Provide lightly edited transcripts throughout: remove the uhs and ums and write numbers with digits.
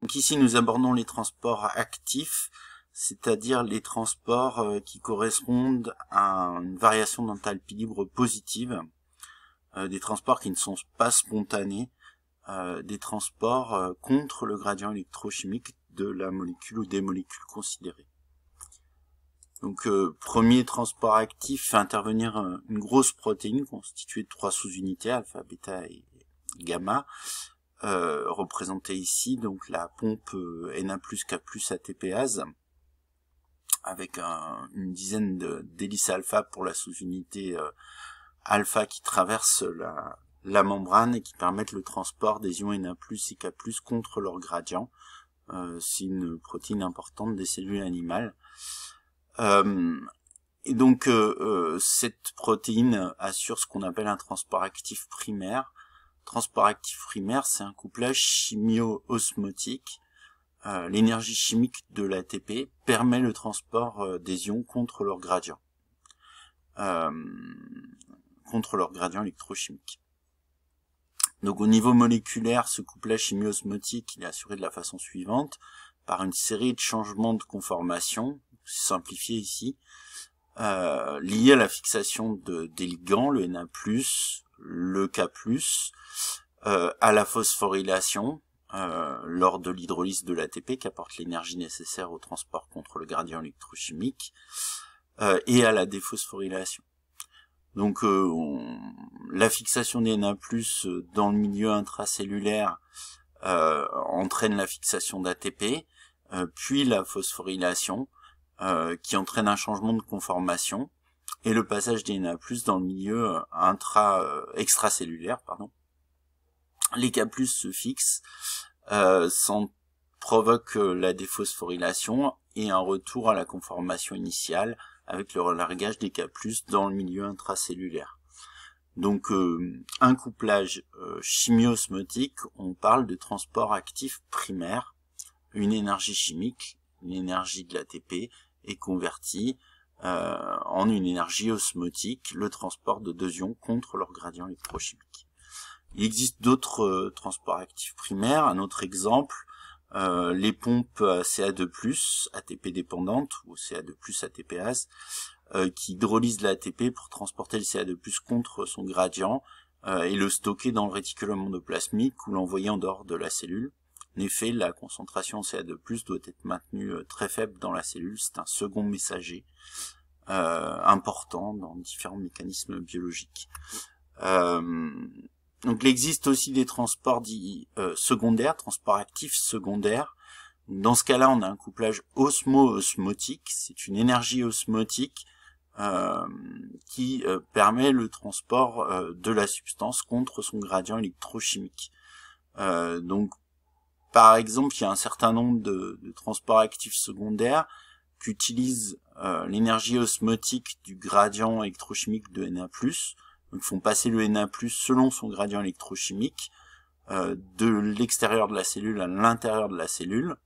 Donc ici, nous abordons les transports actifs, c'est-à-dire les transports qui correspondent à une variation d'enthalpie libre positive, des transports qui ne sont pas spontanés, des transports contre le gradient électrochimique de la molécule ou des molécules considérées. Donc premier transport actif fait intervenir une grosse protéine constituée de 3 sous-unités, alpha, bêta et gamma, représentée ici, donc la pompe Na+, K+, ATPase, avec une dizaine d'hélices alpha pour la sous-unité alpha qui traverse la membrane et qui permettent le transport des ions Na+, et K+, contre leur gradient. C'est une protéine importante des cellules animales. Et donc cette protéine assure ce qu'on appelle un transport actif primaire. Transport actif primaire, c'est un couplage chimio-osmotique. L'énergie chimique de l'ATP permet le transport des ions contre leur gradient électrochimique. Donc au niveau moléculaire, ce couplage chimio-osmotique il est assuré de la façon suivante, par une série de changements de conformation, simplifié ici, liés à la fixation des ligands, le Na+, le K+, à la phosphorylation lors de l'hydrolyse de l'ATP qui apporte l'énergie nécessaire au transport contre le gradient électrochimique, et à la déphosphorylation. Donc la fixation des Na+, dans le milieu intracellulaire entraîne la fixation d'ATP, puis la phosphorylation qui entraîne un changement de conformation et le passage des Na+, dans le milieu extracellulaire. Les K+ se fixent, provoquent la déphosphorylation et un retour à la conformation initiale avec le relargage des K+ dans le milieu intracellulaire. Donc un couplage chimio-osmotique, on parle de transport actif primaire. Une énergie chimique, une énergie de l'ATP, est convertie en une énergie osmotique, le transport de 2 ions contre leur gradient électrochimique. Il existe d'autres transports actifs primaires. Un autre exemple, les pompes Ca2+, ATP dépendantes, ou Ca2+, ATPase, qui hydrolysent l'ATP pour transporter le Ca2+, contre son gradient et le stocker dans le réticulum endoplasmique ou l'envoyer en dehors de la cellule. En effet, la concentration en Ca2+ doit être maintenue très faible dans la cellule. C'est un second messager important dans différents mécanismes biologiques. Donc il existe aussi des transports dits secondaires, transports actifs secondaires. Dans ce cas-là, on a un couplage osmo-osmotique. C'est une énergie osmotique qui permet le transport de la substance contre son gradient électrochimique. Donc par exemple, il y a un certain nombre de transports actifs secondaires qui utilisent l'énergie osmotique du gradient électrochimique de Na+, donc font passer le Na+, selon son gradient électrochimique, de l'extérieur de la cellule à l'intérieur de la cellule,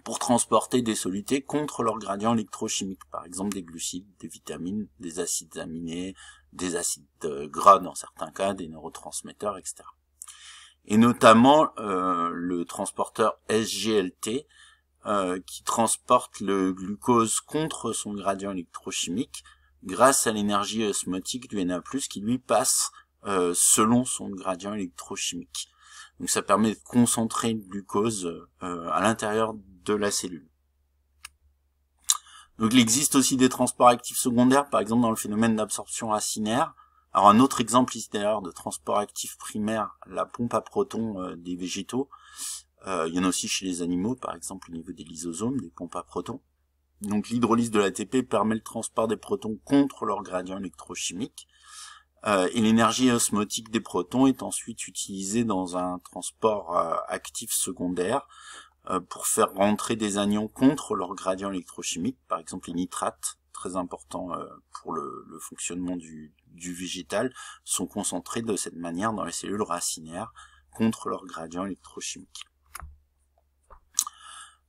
pour transporter des solutés contre leur gradient électrochimique, par exemple des glucides, des vitamines, des acides aminés, des acides gras dans certains cas, des neurotransmetteurs, etc. Et notamment le transporteur SGLT qui transporte le glucose contre son gradient électrochimique grâce à l'énergie osmotique du Na+, qui lui passe selon son gradient électrochimique. Donc ça permet de concentrer le glucose à l'intérieur de la cellule. Donc il existe aussi des transports actifs secondaires, par exemple dans le phénomène d'absorption racinaire. Alors un autre exemple ici d'ailleurs de transport actif primaire, la pompe à protons des végétaux. Il y en a aussi chez les animaux, par exemple au niveau des lysosomes, des pompes à protons. Donc l'hydrolyse de l'ATP permet le transport des protons contre leur gradient électrochimique. Et l'énergie osmotique des protons est ensuite utilisée dans un transport actif secondaire pour faire rentrer des anions contre leur gradient électrochimique, par exemple les nitrates, très importants pour le fonctionnement du végétal, sont concentrés de cette manière dans les cellules racinaires contre leur gradient électrochimique.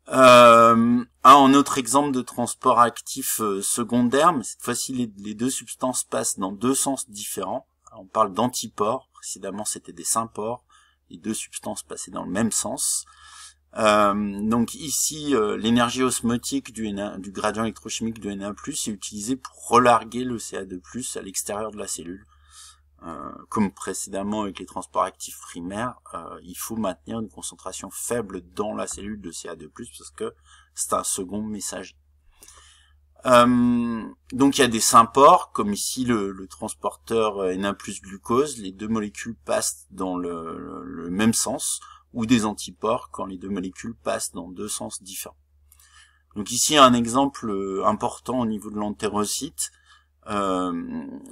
Un autre exemple de transport actif secondaire, mais cette fois-ci les deux substances passent dans deux sens différents. Alors, on parle d'antipores, précédemment c'était des sympores, les deux substances passaient dans le même sens. Donc ici, l'énergie osmotique du gradient électrochimique de Na+ est utilisée pour relarguer le Ca2+ à l'extérieur de la cellule. Comme précédemment avec les transports actifs primaires, il faut maintenir une concentration faible dans la cellule de Ca2+, parce que c'est un second messager. Donc il y a des symports, comme ici le transporteur Na+ glucose, les deux molécules passent dans le même sens, ou des antiports quand les deux molécules passent dans deux sens différents. Donc ici un exemple important au niveau de l'entérocyte,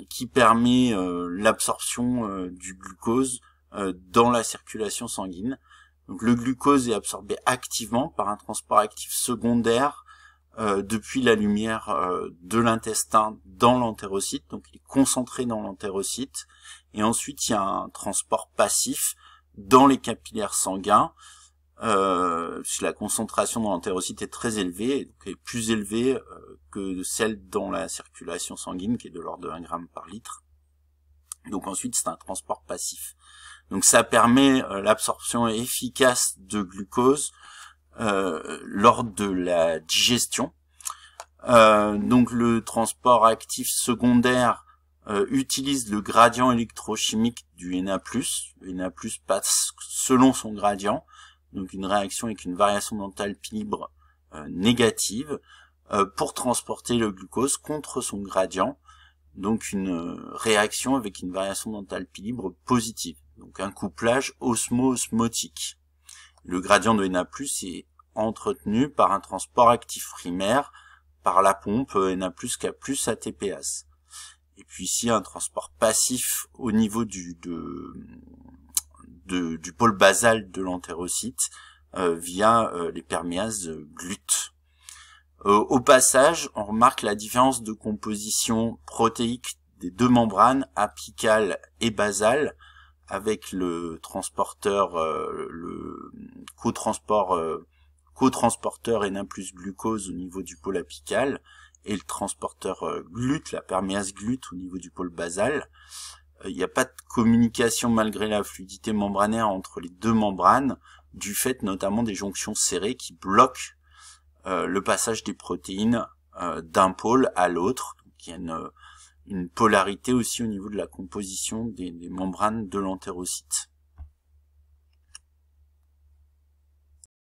qui permet l'absorption du glucose dans la circulation sanguine. Donc le glucose est absorbé activement par un transport actif secondaire depuis la lumière de l'intestin dans l'entérocyte, donc il est concentré dans l'entérocyte, et ensuite il y a un transport passif dans les capillaires sanguins, si la concentration dans l'entérocyte est très élevée, donc est plus élevée que celle dans la circulation sanguine, qui est de l'ordre de 1 gramme par litre. Donc ensuite c'est un transport passif. Donc ça permet l'absorption efficace de glucose lors de la digestion. Donc le transport actif secondaire utilise le gradient électrochimique du Na+. Le Na+ passe selon son gradient, donc une réaction avec une variation d'enthalpie libre négative, pour transporter le glucose contre son gradient, donc une réaction avec une variation d'enthalpie libre positive, donc un couplage osmo-osmotique. Le gradient de Na+ est entretenu par un transport actif primaire, par la pompe Na+, K+, ATPase. Et puis ici un transport passif au niveau du pôle basal de l'entérocyte via les perméases GLUT. Au passage, on remarque la différence de composition protéique des deux membranes, apicale et basale, avec le transporteur, le cotransporteur Na+ glucose au niveau du pôle apical, et le transporteur GLUT, la perméase GLUT au niveau du pôle basal. Il n'y a pas de communication malgré la fluidité membranaire entre les deux membranes, du fait notamment des jonctions serrées qui bloquent le passage des protéines d'un pôle à l'autre. Il y a une polarité aussi au niveau de la composition des membranes de l'entérocyte.